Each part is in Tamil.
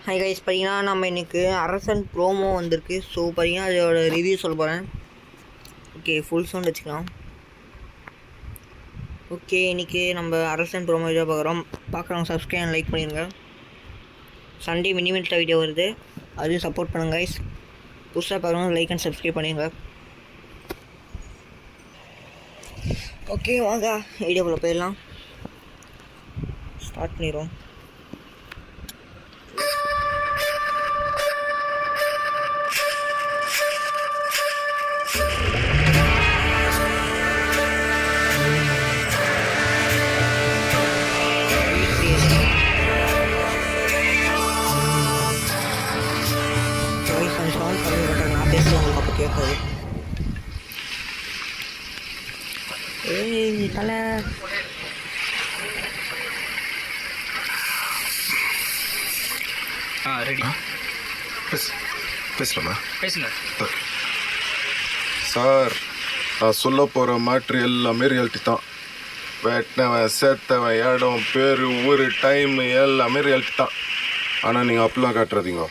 ஹை கைஸ், பார்த்தீங்கன்னா நம்ம இன்றைக்கி அரசன் ப்ரோமோ வந்திருக்கு. ஸோ பார்த்தீங்கன்னா அதோட ரிவ்யூ சொல்ல போகிறேன். ஓகே, ஃபுல் சவுண்ட் வச்சுக்கலாம். ஓகே, இன்றைக்கி நம்ம அரசன் ப்ரோமோ வீடியோ பார்க்குறவங்க சப்ஸ்கிரைப் லைக் பண்ணிடுங்க. சண்டே மினிமல்ட்ட வீடியோ வருது, அதையும் சப்போர்ட் பண்ணுங்க கைஸ். புதுசாக பார்க்குறவங்க லைக் அண்ட் சப்ஸ்கிரைப் பண்ணிடுங்க. ஓகே, வாங்க வீடியோக்குள்ளே போயிடலாம். ஸ்டார்ட் பண்ணிடுவோம். நான் பேசுவேன், அப்போ கேட்காது. ஏய் தலை, ரெடி. பேசலாமா? பேசுங்க சார். நான் சொல்ல போகிற மேட்ரு எல்லாமே ரியாலிட்டி தான். வெட்டினவன், சேர்த்தவன், இடம், பேர், ஊர், டைம் எல்லாமே ரியாலிட்டி தான். ஆனால் நீங்கள் அப்படிலாம் காட்டுறதீங்க.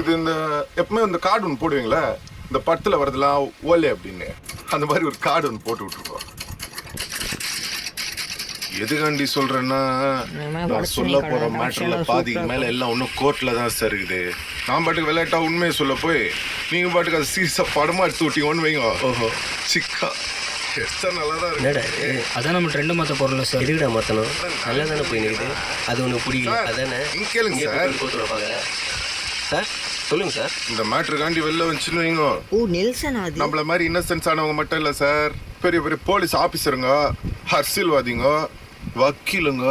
இது இந்த எப்பவுமே இந்த கார்டு ஒன்று போடுவீங்களே, இந்த படத்தில் வரதெல்லாம் ஓலே அப்படின்னு, அந்த மாதிரி ஒரு கார்டு ஒன்று போட்டு விட்ருக்கோம். எதுக்காண்டி சொல்கிறேன்னா, நான் சொல்ல போகிற மேட்டரில் பாதிக்கு மேலே எல்லாம் ஒன்றும் கோர்ட்டில் தான் சார் இருக்குது. நான் பாட்டுக்கு விளையாட்டா உண்மையை சொல்ல போய் நீங்கள் பாட்டுக்கு அது சீரியஸாக படமாக எடுத்து விட்டீங்கன்னு வைங்க. ஓஹோ, சிக்கா எடுத்தா நல்லா தான் இருக்கு. அதான் நம்ம ட்ரெண்டை மாற்ற போகிறோம்ல சார். எதுக்கிட்ட மாற்றணும்? நல்லா தானே போய் நிற்குது. அது ஒன்று பிடிக்கல. அதானே இங்கே கேளுங்க சார். சார் சொல்லுங்கள் சார். இந்த மேட்ருக்காண்டி வெளில வந்துச்சுன்னு வைங்க. ஓ நெல்சன், அது நம்மள மாதிரி இன்னசென்ஸ் ஆனவங்க மட்டும் இல்லை சார், பெரிய பெரிய போலீஸ் ஆஃபீஸருங்க, அரசியல்வாதிங்க, வக்கீலுங்க,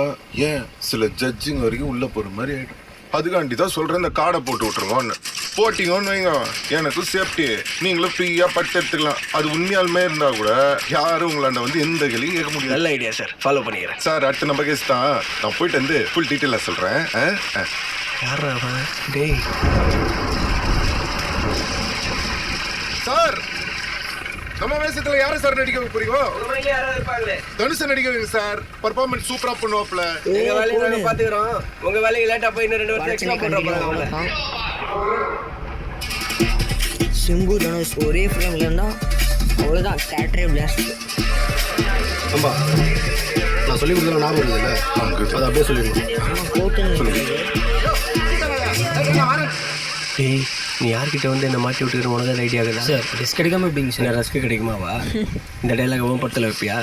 ஏன் சில ஜட்ஜிங்க வரைக்கும் உள்ளே போகிற மாதிரி ஆகிடும். அதுக்காண்டி தான் சொல்கிறேன், இந்த கார்டை போட்டு விட்ருங்கன்னு. போட்டிங்கன்னு வைங்க, எனக்கும் சேஃப்டி, நீங்களும் ஃப்ரீயாக பட்டு எடுத்துக்கலாம். அது உண்மையாலுமே இருந்தால் கூட யாரும் உங்களாண்ட வந்து எந்த கேள்வியும் கேட்க முடியாது. நல்ல ஐடியா சார், ஃபாலோ பண்ணிக்கிறேன் சார். அடுத்த நம்ம கேஸ் தான், நான் போயிட்டு வந்து ஃபுல் டீட்டெயிலாக சொல்கிறேன். யாரா அவன்? டேய் சார், நம்ம வேஷத்துல யாரை சார் நடிக்க போறீங்க? தனுஷ நடிக்க வைங்க சார். பர்ஃபார்மன்ஸ் சூப்பரா பண்ணுவாப்ல. எங்க வேலையை நாங்க பாத்துக்கிறோம். உங்க வேலையை லேட்டா போய் இன்னும் 2 வருஷம் எக்ஸ்ட்ரா போடுறோம். சிம்பு தனுஷ் ஒரே ஃபிலிம்ல இருந்தா அவ்வளோதான், தேட்டரே பிளாஸ்ட். ஆமா, நான் சொல்லி கொடுத்தல ஞாபகம் இருக்குல்ல, அது அப்படியே சொல்லிடுங்க. டேய், நீ யார்கிட்ட வந்து என்ன மாட்டி விட்டுக்கிற உனக்கு ஐடியா ஆகுதா சார்? ரிஸ்க் கிடைக்காம எப்படிங்க சார்? ரஸ்க்கு கிடைக்குமாவா? இந்த டைலாக் ஓன் படத்தில் வைப்பியா?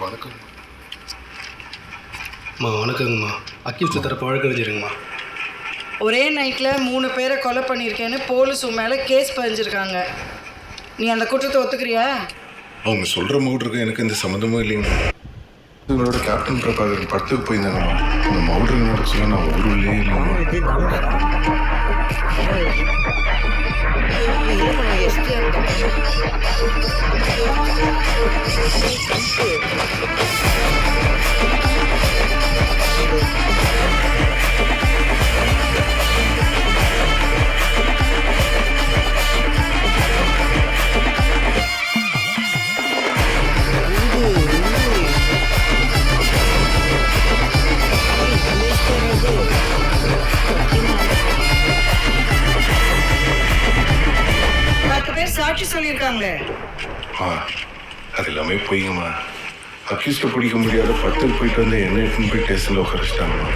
வணக்கம். வணக்கங்கம்மா. அக்யூஸ்ட் தரப்பு வழக்கறிஞருங்கம்மா. ஒரே நைட்டில் 3 பேரை கொலை பண்ணியிருக்கேன்னு போலீஸ் உன் மேலே கேஸ் பதிஞ்சிருக்காங்க. நீ அந்த குற்றத்தை ஒத்துக்கிறியா? அவங்க சொல்கிற மவுட்ருக்கு எனக்கு எந்த சம்மந்தமும் இல்லைங்க. இவங்களோட கேப்டன் பிரபாகரன் படத்துக்கு போயிருந்தாங்கம்மா. இந்த மவுட்ரு நடக்க சொல்ல நான் ஊருள்ளே இல்லைங்க. சாட்சி சொல்லியிருக்காங்களே. அது எல்லாமே போய்ங்கம்மா. அக்யூஸ்ட்டை பிடிக்க முடியாத 10 போயிட்டு வந்து என்ன போய் டேஷனில் உட்காரிச்சிட்டாங்கம்மா.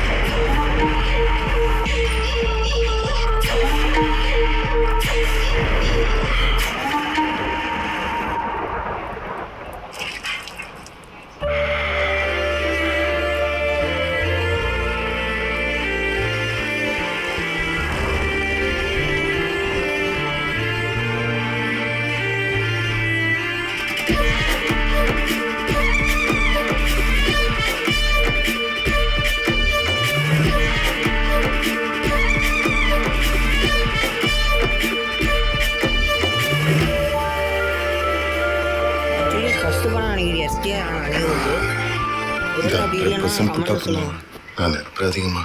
நான் அதிகமா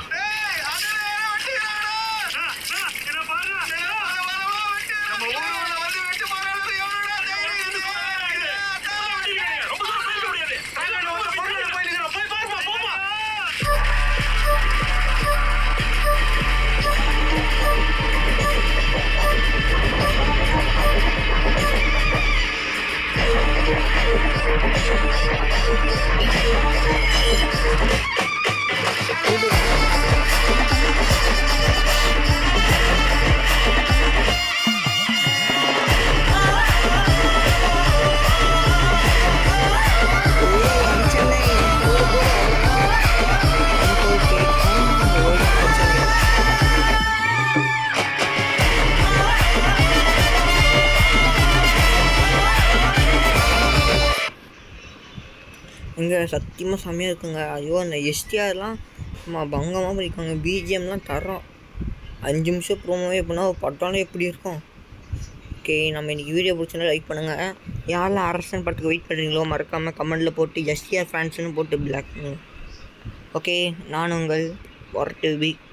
இங்கே சத்தியமாக செம்மையாக இருக்குங்க. ஐயோ அந்த எஸ்டிஆர்லாம் சும்மா பங்கமாக பண்ணியிருக்காங்க. பிஜிஎம்லாம் தரோம். 5 நிமிஷம் ப்ரோமோவே எப்படின்னா பட்டாலும் எப்படி இருக்கும். ஓகே, நம்ம இன்றைக்கி வீடியோ பிடிச்சோன்னா லைக் பண்ணுங்கள். யாரெல்லாம் அரசன் படத்துக்கு வெயிட் பண்ணுறீங்களோ மறக்காமல் கமெண்டில் போட்டு எஸ்டிஆர் ஃபேன்ஸ்னு போட்டு பிளாக் பண்ணுங்கள். ஓகே, நான் உங்கள் வார்ட்டு வீக்